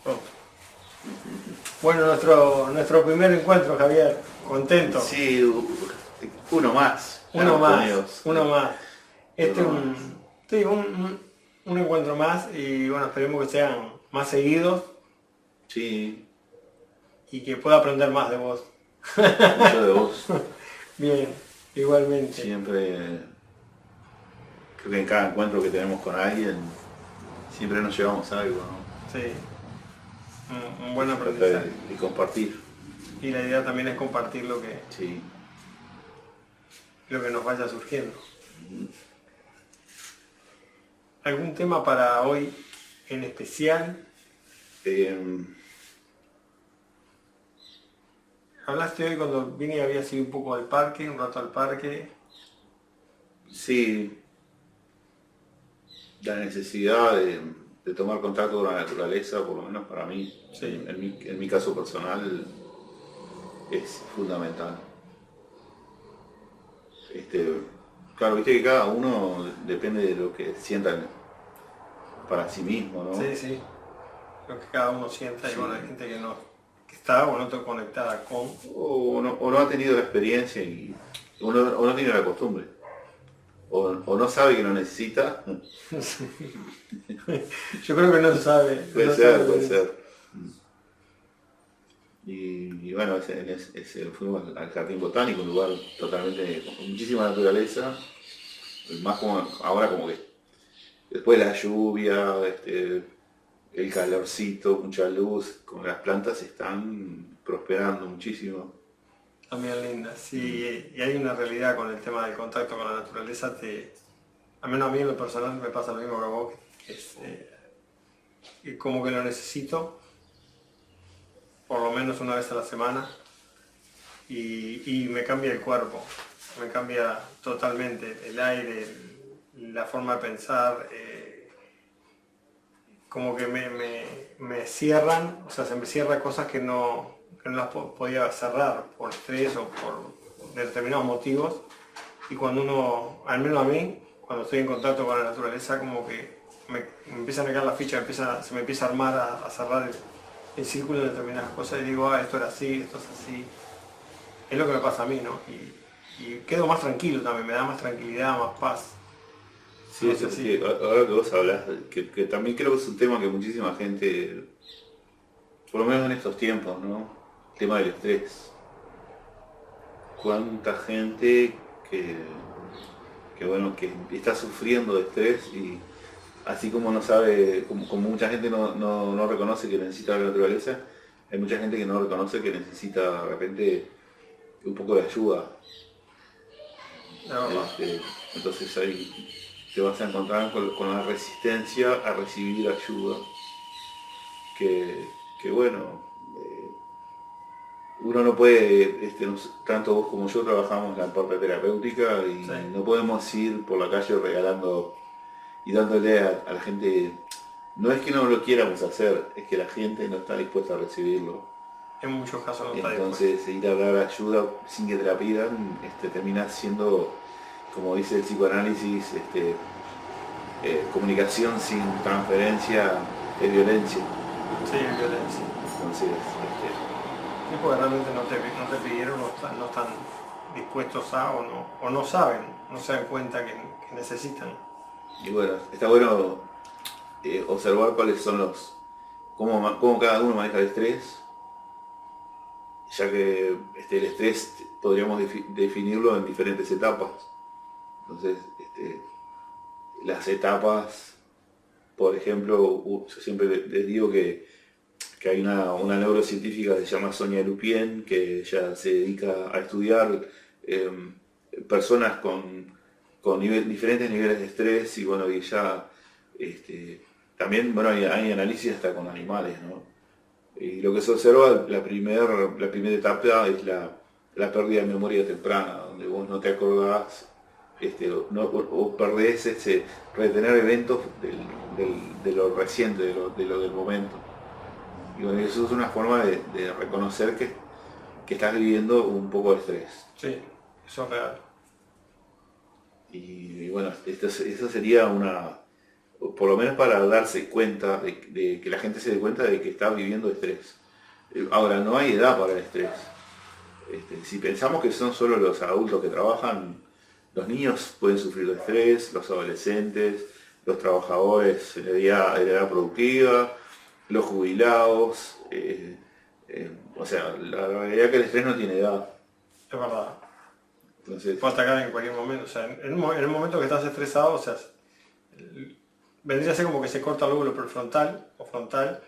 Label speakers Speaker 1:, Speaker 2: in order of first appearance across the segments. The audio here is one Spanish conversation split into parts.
Speaker 1: Oh. Bueno, nuestro primer encuentro, Javier. Contento.
Speaker 2: Sí, uno más.
Speaker 1: Uno más,
Speaker 2: Amigos.
Speaker 1: uno más. Este es
Speaker 2: Uno más.
Speaker 1: sí, un encuentro más y bueno, esperemos que sean más seguidos
Speaker 2: Sí,
Speaker 1: y que pueda aprender más de vos.
Speaker 2: mucho de vos.
Speaker 1: Bien, igualmente.
Speaker 2: Siempre, creo que en cada encuentro que tenemos con alguien, siempre nos llevamos algo, ¿no?
Speaker 1: Sí, un buen
Speaker 2: Se trata
Speaker 1: aprendizaje.
Speaker 2: de compartir.
Speaker 1: Y la idea también es compartir
Speaker 2: Sí.
Speaker 1: lo que nos vaya surgiendo. ¿Algún tema para hoy en especial?
Speaker 2: Eh,
Speaker 1: Hablaste hoy cuando vine y habías ido un poco al parque, un rato al parque.
Speaker 2: sí, la necesidad de tomar contacto con la naturaleza, por lo menos para mí,
Speaker 1: Sí.
Speaker 2: en mi caso personal, es fundamental. Claro, viste que cada uno depende de lo que sientan para sí mismo, ¿no?
Speaker 1: Sí, sí. Lo que cada uno sienta y
Speaker 2: Sí.
Speaker 1: bueno, hay gente que está o no está conectada con.
Speaker 2: O no ha tenido la experiencia o no tiene la costumbre. O no sabe que lo necesita.
Speaker 1: Yo creo que no se sabe.
Speaker 2: Puede
Speaker 1: no
Speaker 2: ser,
Speaker 1: sabe.
Speaker 2: puede ser. Y bueno, fuimos al Jardín Botánico, un lugar totalmente con muchísima naturaleza, más como ahora como que después de la lluvia, el calorcito, mucha luz, con las plantas están prosperando muchísimo.
Speaker 1: También linda, sí, y hay una realidad con el tema del contacto con la naturaleza, al menos a mí en lo personal me pasa lo mismo que a vos, que que como que lo necesito, por lo menos una vez a la semana, y me cambia el cuerpo, me cambia totalmente el aire, la forma de pensar, como que me cierran, o sea, se me cierran cosas que no las podía cerrar por estrés o por determinados motivos. Y cuando uno, al menos a mí, cuando estoy en contacto con la naturaleza, como que me empiezan a caer las fichas, se me empieza a armar, a cerrar el círculo de determinadas cosas y digo, esto era así, esto es así. Es lo que me pasa a mí, ¿no? Y quedo más tranquilo también, me da más tranquilidad, más paz.
Speaker 2: Sí,
Speaker 1: No
Speaker 2: eso
Speaker 1: sé
Speaker 2: es
Speaker 1: si...
Speaker 2: que ahora que vos hablas, que también creo que es un tema que muchísima gente, por lo menos en estos tiempos, ¿no? El tema del estrés. Cuánta gente que, bueno, que está sufriendo de estrés y así como no sabe, como mucha gente no reconoce que necesita la naturaleza, hay mucha gente que no reconoce que necesita de repente un poco de ayuda.
Speaker 1: La verdad.
Speaker 2: Entonces ahí te vas a encontrar con la resistencia a recibir ayuda, que bueno, uno no puede, tanto vos como yo trabajamos en la parte terapéutica y
Speaker 1: Sí.
Speaker 2: no podemos ir por la calle regalando y dándole a la gente, no es que no lo quieramos hacer, es que la gente no está dispuesta a recibirlo.
Speaker 1: En muchos casos no está dispuesto.
Speaker 2: Entonces ir a dar ayuda sin que te la pidan, termina siendo, como dice el psicoanálisis, comunicación sin transferencia es violencia.
Speaker 1: Sí, violencia.
Speaker 2: Entonces,
Speaker 1: Sí, porque realmente no te pidieron, no están dispuestos a o no saben, no se dan cuenta que necesitan.
Speaker 2: y bueno, está bueno observar cuáles son cómo cada uno maneja el estrés, ya que el estrés podríamos definirlo en diferentes etapas. Entonces, las etapas, por ejemplo, yo siempre les digo que hay una neurocientífica que se llama Sonia Lupien, que ella se dedica a estudiar personas con diferentes niveles de estrés y bueno, y ella también, bueno, hay análisis hasta con animales, ¿no? Y lo que se observa, la primera etapa es la pérdida de memoria temprana, donde vos no te acordás, o perdés retener eventos de lo reciente, de lo del momento. Y bueno, eso es una forma de reconocer que estás viviendo un poco de estrés.
Speaker 1: Sí, eso es real.
Speaker 2: Y bueno, eso sería o por lo menos para darse cuenta, de que la gente se dé cuenta de que está viviendo estrés. Ahora, no hay edad para el estrés. Si pensamos que son solo los adultos que trabajan, los niños pueden sufrir de estrés, los adolescentes, los trabajadores en edad productiva, los jubilados. O sea, la realidad es que el estrés no tiene edad.
Speaker 1: Es verdad.
Speaker 2: Entonces,
Speaker 1: Puede atacar en cualquier momento. O sea, en el momento que estás estresado, o sea, vendría a ser como que se corta el lóbulo prefrontal o frontal.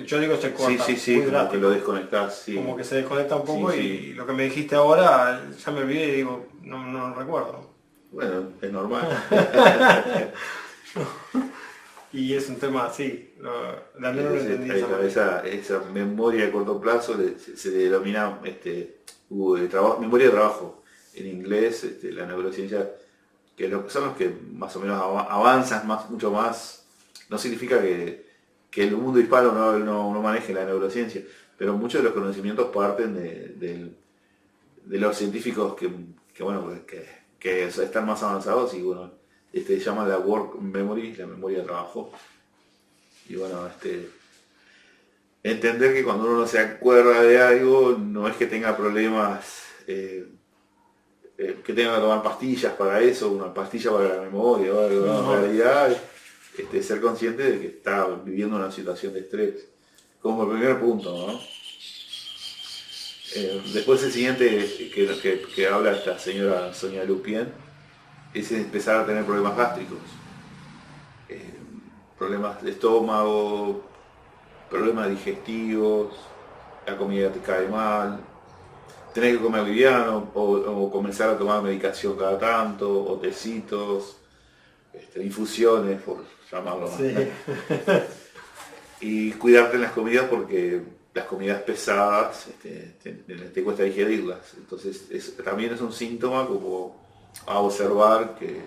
Speaker 1: Yo digo se corta.
Speaker 2: sí,
Speaker 1: muy
Speaker 2: como
Speaker 1: drástico.
Speaker 2: que lo desconectás, sí.
Speaker 1: Como que se desconecta un poco
Speaker 2: Sí,
Speaker 1: y
Speaker 2: sí.
Speaker 1: lo que me dijiste ahora ya me olvidé y digo, no lo recuerdo.
Speaker 2: Bueno, es normal.
Speaker 1: Y es un tema así, Daniel no lo entendía esa manera.
Speaker 2: Esa memoria de corto plazo se denomina memoria de trabajo. En inglés, la neurociencia, son los que más o menos avanzan mucho más. No significa que el mundo hispano no maneje la neurociencia, pero muchos de los conocimientos parten de los científicos que están más avanzados y bueno, llaman la work memory, la memoria de trabajo. Y bueno, entender que cuando uno no se acuerda de algo, no es que tenga problemas, que tenga que tomar pastillas para eso, una pastilla para la memoria o algo, ¿no? En realidad, ser consciente de que está viviendo una situación de estrés. Como el primer punto, ¿no? Después el siguiente que habla esta señora Sonia Lupien es empezar a tener problemas gástricos, problemas de estómago, problemas digestivos, la comida te cae mal, tener que comer liviano o comenzar a tomar medicación cada tanto, o tecitos, infusiones, por llamarlo más.
Speaker 1: Sí.
Speaker 2: Y cuidarte en las comidas porque las comidas pesadas te cuesta digerirlas. Entonces también es un síntoma como a observar que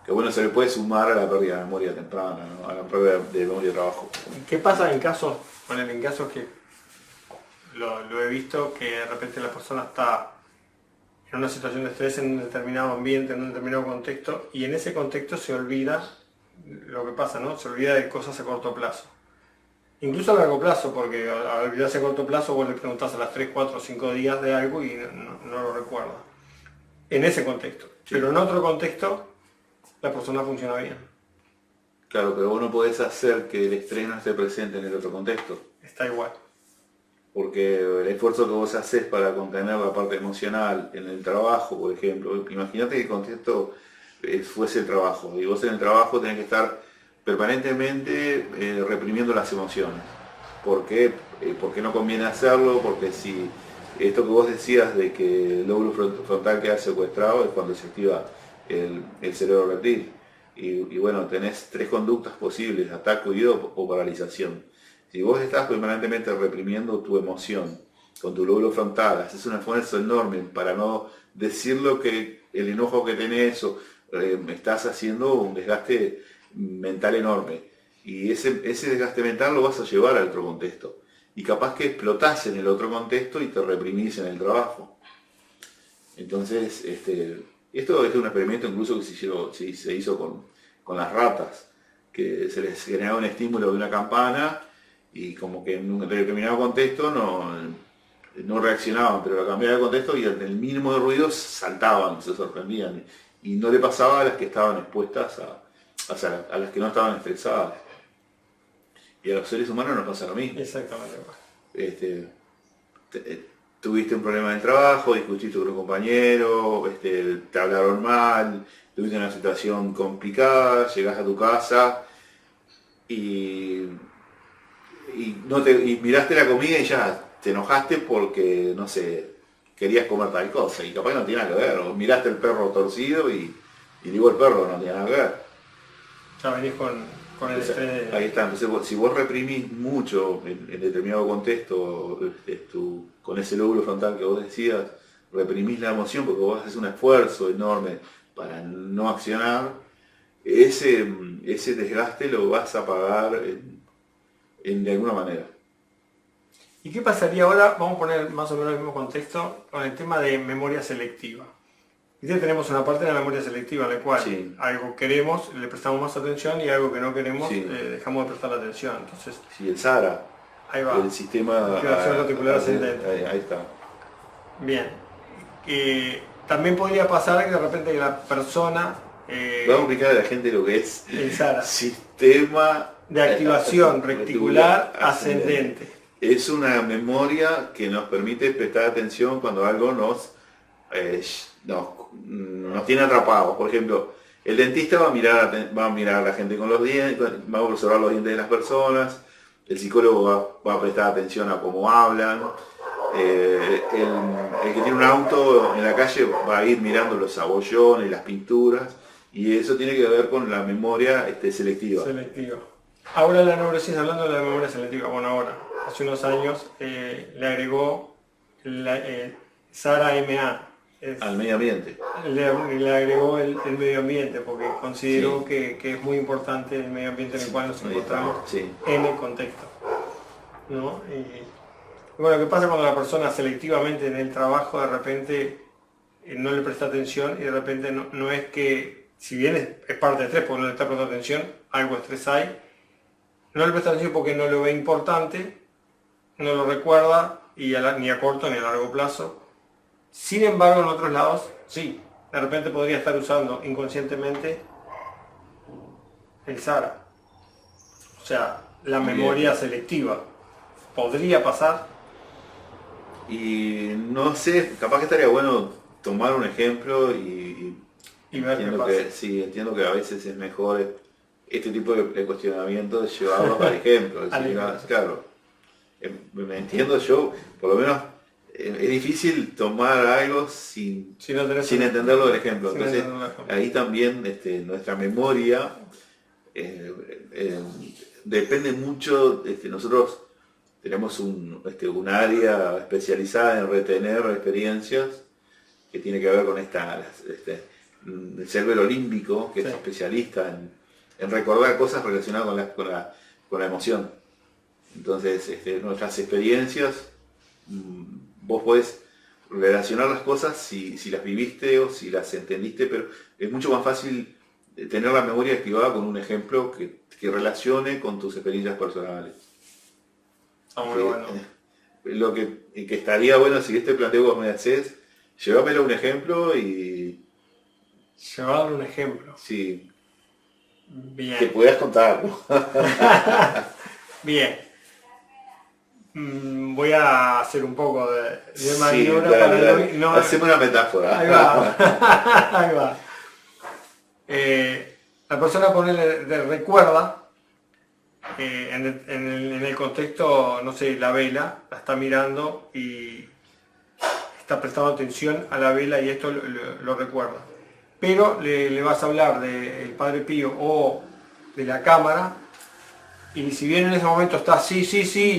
Speaker 2: bueno, se le puede sumar a la pérdida de memoria temprana, ¿no? A la pérdida de memoria de trabajo.
Speaker 1: ¿Qué pasa en casos, en casos que lo he visto, que de repente la persona está en una situación de estrés en un determinado ambiente, en un determinado contexto, y en ese contexto se olvida lo que pasa, ¿no? Se olvida de cosas a corto plazo. Incluso a largo plazo, porque al olvidarse a corto plazo vos le preguntás a las 3, 4, 5 días de algo y no lo recuerda. En ese contexto. Sí. Pero en otro contexto, la persona funciona bien.
Speaker 2: Claro, pero vos no podés hacer que el estrés no esté presente en el otro contexto.
Speaker 1: Está igual.
Speaker 2: Porque el esfuerzo que vos haces para contener la parte emocional en el trabajo, por ejemplo, imagínate que el contexto fuese el trabajo, y vos en el trabajo tenés que estar permanentemente reprimiendo las emociones. ¿Por qué? Porque no conviene hacerlo, porque si esto que vos decías de que el lóbulo frontal queda secuestrado es cuando se activa el cerebro reptil. Y bueno, tenés 3 conductas posibles: ataque, huido o paralización. Si vos estás permanentemente reprimiendo tu emoción con tu lóbulo frontal, haces un esfuerzo enorme para no decir lo que el enojo que tenés, o estás haciendo un desgaste mental enorme. Y ese desgaste mental lo vas a llevar al otro contexto. Y capaz que explotás en el otro contexto y te reprimís en el trabajo. Entonces, esto es un experimento incluso que se hizo con las ratas, que se les generaba un estímulo de una campana y como que en un determinado contexto no reaccionaban, pero lo cambiaba de contexto y en el mínimo de ruido saltaban, se sorprendían. Y no le pasaba a las que estaban expuestas a las que no estaban estresadas. Y a los seres humanos nos pasa lo mismo.
Speaker 1: Exactamente.
Speaker 2: Tuviste un problema en el trabajo, discutiste con un compañero, te hablaron mal, tuviste una situación complicada, llegás a tu casa y miraste la comida y ya te enojaste porque, no sé, querías comer tal cosa y capaz no tiene nada que ver. O miraste el perro torcido y digo, el perro no tiene nada que ver.
Speaker 1: Ya venís con el estrés.
Speaker 2: Ahí está. Entonces, si vos reprimís mucho en determinado contexto, con ese lóbulo frontal que vos decías, reprimís la emoción porque vos haces un esfuerzo enorme para no accionar, ese desgaste lo vas a pagar de alguna manera.
Speaker 1: ¿Y qué pasaría ahora? Vamos a poner más o menos el mismo contexto con el tema de memoria selectiva. ¿viste? Tenemos una parte de la memoria selectiva en la cual
Speaker 2: Sí.
Speaker 1: algo queremos, le prestamos más atención y algo que no queremos,
Speaker 2: Sí.
Speaker 1: dejamos de prestar atención. Entonces,
Speaker 2: Sí, el SARA,
Speaker 1: ahí va.
Speaker 2: el sistema
Speaker 1: Activación reticular ascendente.
Speaker 2: ahí está.
Speaker 1: Bien. También podría pasar que de repente la persona...
Speaker 2: Vamos a explicar a la gente lo que es
Speaker 1: el SARA.
Speaker 2: Sistema
Speaker 1: De activación reticular ascendente.
Speaker 2: Es una memoria que nos permite prestar atención cuando algo nos tiene atrapados. Por ejemplo, el dentista va a mirar a la gente con los dientes, va a observar los dientes de las personas, el psicólogo va a prestar atención a cómo hablan, el que tiene un auto en la calle va a ir mirando los abollones, las pinturas, y eso tiene que ver con la memoria selectiva.
Speaker 1: Selectiva. Ahora la neurociencia, hablando de la memoria selectiva, bueno, ahora, hace unos años le agregó SARA-MA.
Speaker 2: Al medio ambiente.
Speaker 1: Le agregó el medio ambiente porque consideró
Speaker 2: Sí.
Speaker 1: que es muy importante el medio ambiente en el cual nos
Speaker 2: Ahí
Speaker 1: encontramos
Speaker 2: está, sí.
Speaker 1: en el contexto, ¿no? Y bueno, ¿qué pasa cuando la persona selectivamente en el trabajo de repente no le presta atención y de repente no es que, si bien es parte de estrés porque no le está prestando atención, algo de estrés hay, no le presta atención porque no lo ve importante, no lo recuerda y ni a corto ni a largo plazo. Sin embargo, en otros lados, sí, de repente podría estar usando inconscientemente el SARA. O sea, la memoria selectiva. ¿Podría pasar?
Speaker 2: Y no sé, capaz que estaría bueno tomar un ejemplo
Speaker 1: Y ver qué
Speaker 2: entiendo
Speaker 1: pasa.
Speaker 2: sí, entiendo que a veces es mejor este tipo de cuestionamientos llevarlos al ejemplo.
Speaker 1: Al
Speaker 2: Decir,
Speaker 1: ejemplo.
Speaker 2: claro, me entiendo yo, por lo menos es difícil tomar algo sin
Speaker 1: Si no tenés
Speaker 2: entenderlo del ejemplo.
Speaker 1: sin
Speaker 2: Entonces
Speaker 1: entenderlo del ejemplo.
Speaker 2: ahí también nuestra memoria depende mucho. Nosotros tenemos un área especializada en retener experiencias que tiene que ver con el cerebro límbico, que
Speaker 1: Sí.
Speaker 2: es especialista en recordar cosas relacionadas con la emoción. Entonces, nuestras experiencias, vos podés relacionar las cosas si las viviste o si las entendiste, pero es mucho más fácil tener la memoria activada con un ejemplo que relacione con tus experiencias personales.
Speaker 1: Está muy bueno.
Speaker 2: Lo que estaría bueno, si este planteo que vos me haces, llévamelo a un ejemplo y
Speaker 1: Llevar un ejemplo.
Speaker 2: sí,
Speaker 1: Bien.
Speaker 2: que puedas contar, ¿no?
Speaker 1: Bien. Voy a hacer un poco de
Speaker 2: Sí,
Speaker 1: maniobra
Speaker 2: dale,
Speaker 1: para
Speaker 2: dale.
Speaker 1: no...
Speaker 2: Hacemos una metáfora.
Speaker 1: Ahí va. Ahí va. La persona recuerda en el contexto, no sé, la vela, la está mirando y está prestando atención a la vela y esto lo recuerda. Pero le vas a hablar del Padre Pío o de la cámara y si bien en ese momento está sí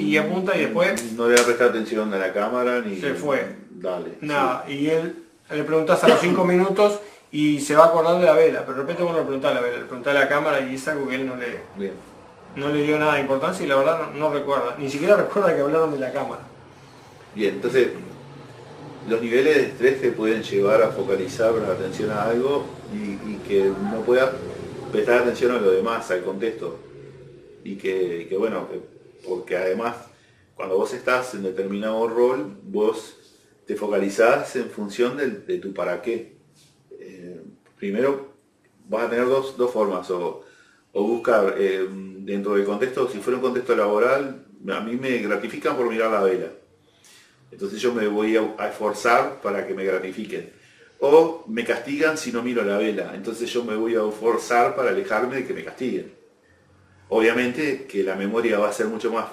Speaker 1: y apunta y después
Speaker 2: No le va a prestar atención a la cámara ni...
Speaker 1: se fue.
Speaker 2: Dale.
Speaker 1: Nada, y él le preguntás a los 5 minutos y se va a acordar de la vela, pero de repente vos no le preguntás a la vela, le preguntás a la cámara y es algo que él
Speaker 2: Bien.
Speaker 1: no le dio nada de importancia y la verdad no recuerda, ni siquiera recuerda que hablaron de la cámara.
Speaker 2: Bien, entonces, los niveles de estrés te pueden llevar a focalizar la atención a algo y que no puedas prestar atención a lo demás, al contexto. Y que bueno, porque además, cuando vos estás en determinado rol, vos te focalizás en función de tu para qué. Primero, vas a tener dos formas, o buscar dentro del contexto, si fuera un contexto laboral, a mí me gratifican por mirar la vela. Entonces yo me voy a esforzar para que me gratifiquen. O me castigan si no miro la vela. Entonces yo me voy a esforzar para alejarme de que me castiguen. Obviamente que la memoria va a ser mucho más,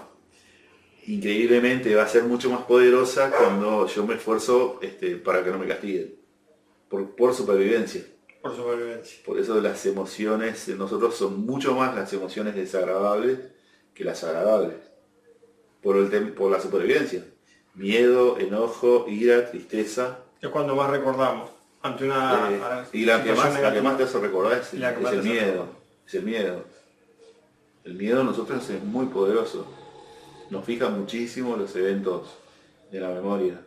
Speaker 2: increíblemente va a ser mucho más poderosa cuando yo me esfuerzo para que no me castiguen. Por supervivencia.
Speaker 1: Por supervivencia.
Speaker 2: Por eso las emociones de nosotros son mucho más las emociones desagradables que las agradables. Por la supervivencia. Miedo, enojo, ira, tristeza.
Speaker 1: Es cuando más recordamos. Ante una
Speaker 2: Y la que
Speaker 1: situación
Speaker 2: más te hace recordar es
Speaker 1: La que más
Speaker 2: el
Speaker 1: te hace
Speaker 2: miedo. Es el miedo. El miedo a nosotros es muy poderoso. Nos fija muchísimo los eventos de la memoria.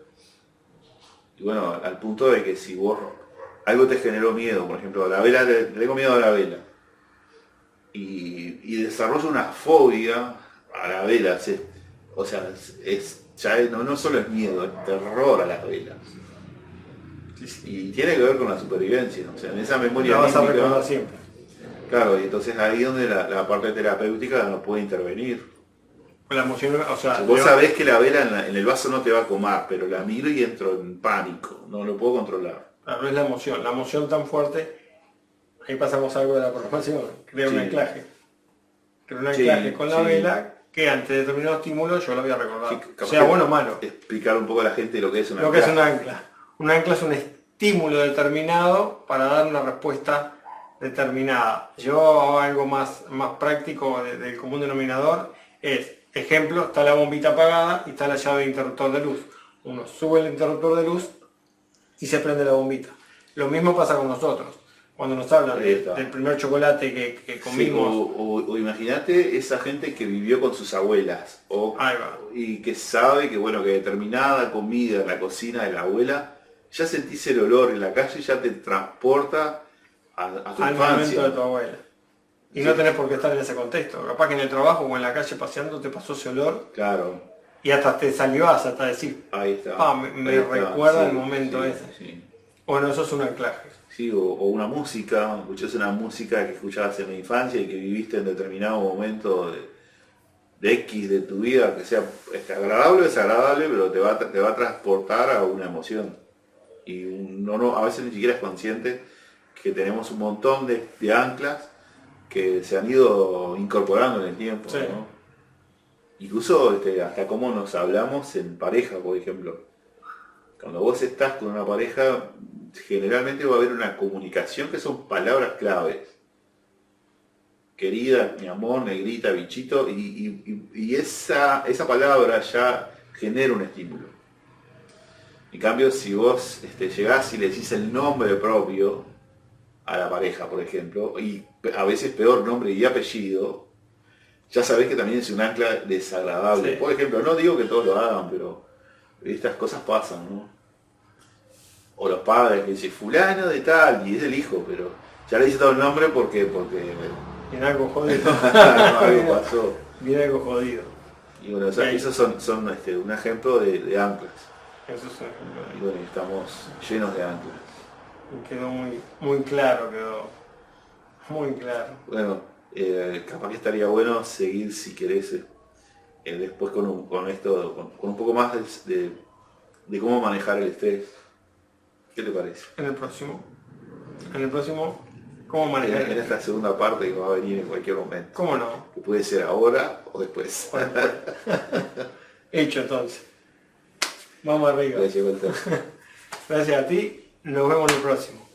Speaker 2: Y bueno, al punto de que si vos algo te generó miedo, por ejemplo, a la vela, le tengo miedo a la vela. Y desarrollo una fobia a la vela. O sea, no solo es miedo, es terror a las velas. Y tiene que ver con la supervivencia. O sea, en esa memoria
Speaker 1: La vas a recordar
Speaker 2: anímica,
Speaker 1: siempre.
Speaker 2: claro, y entonces ahí es donde la parte terapéutica no puede intervenir.
Speaker 1: La emoción, o sea,
Speaker 2: Vos sabés que la vela en el vaso no te va a comer, pero la miro y entro en pánico, no lo puedo controlar.
Speaker 1: claro, es la emoción tan fuerte. Ahí pasamos algo de la programación, crea un
Speaker 2: Sí.
Speaker 1: anclaje. Crea un
Speaker 2: Sí,
Speaker 1: anclaje con la
Speaker 2: sí.
Speaker 1: vela que ante determinado estímulo yo lo voy a recordar.
Speaker 2: Sí, capaz
Speaker 1: sea
Speaker 2: que
Speaker 1: bueno o malo.
Speaker 2: Explicar un poco a la gente lo que es una
Speaker 1: Lo que es un ancla. Un ancla es un estímulo determinado para dar una respuesta determinada. Yo hago algo más práctico del común denominador. Ejemplo, está la bombita apagada y está la llave de interruptor de luz. Uno sube el interruptor de luz y se prende la bombita. Lo mismo pasa con nosotros. Cuando nos hablan del primer chocolate que comimos.
Speaker 2: Sí, o imagínate esa gente que vivió con sus abuelas
Speaker 1: Ahí va.
Speaker 2: y que sabe que bueno que determinada comida en la cocina de la abuela, ya sentís el olor en la calle y ya te transporta a tu
Speaker 1: al momento de
Speaker 2: infancia.
Speaker 1: tu abuela. Y
Speaker 2: Sí.
Speaker 1: no tenés por qué estar en ese contexto. Capaz que en el trabajo o en la calle paseando te pasó ese olor
Speaker 2: Claro,
Speaker 1: y hasta te salivás, hasta decir,
Speaker 2: ahí está.
Speaker 1: me
Speaker 2: ahí está,
Speaker 1: recuerda
Speaker 2: sí,
Speaker 1: el momento
Speaker 2: sí,
Speaker 1: ese.
Speaker 2: sí.
Speaker 1: Bueno, eso es un anclaje.
Speaker 2: Sí, o una música, escuchás una música que escuchabas en la infancia y que viviste en determinado momento de X de tu vida, que sea agradable o desagradable, pero te va a transportar a una emoción. Y a veces ni siquiera es consciente que tenemos un montón de anclas que se han ido incorporando en el tiempo,
Speaker 1: Sí.
Speaker 2: ¿no? Incluso hasta cómo nos hablamos en pareja, por ejemplo. Cuando vos estás con una pareja, generalmente va a haber una comunicación que son palabras claves. Querida, mi amor, negrita, bichito, y esa palabra ya genera un estímulo. En cambio, si vos llegás y le decís el nombre propio a la pareja, por ejemplo, y a veces peor nombre y apellido, ya sabés que también es un ancla desagradable.
Speaker 1: Sí.
Speaker 2: Por ejemplo, no digo que todos lo hagan, pero estas cosas pasan, ¿no? O los padres que dicen fulano de tal, y es el hijo, pero ya le dice todo el nombre porque
Speaker 1: Viene algo jodido.
Speaker 2: algo pasó.
Speaker 1: Viene algo jodido.
Speaker 2: Y bueno, esos son un ejemplo de anclas.
Speaker 1: Eso es un ejemplo de-
Speaker 2: Y bueno, estamos llenos de anclas.
Speaker 1: y quedó muy claro, quedó muy claro.
Speaker 2: Bueno, capaz que estaría bueno seguir si querés después con un poco más de cómo manejar el estrés. ¿Qué te parece?
Speaker 1: En el próximo, ¿cómo manejar
Speaker 2: En esta segunda parte que va a venir en cualquier momento.
Speaker 1: ¿Cómo no?
Speaker 2: Que puede ser ahora o después.
Speaker 1: O después. Hecho entonces. Vamos arriba.
Speaker 2: Ya llegó el tema.
Speaker 1: Gracias a ti, nos vemos en el próximo.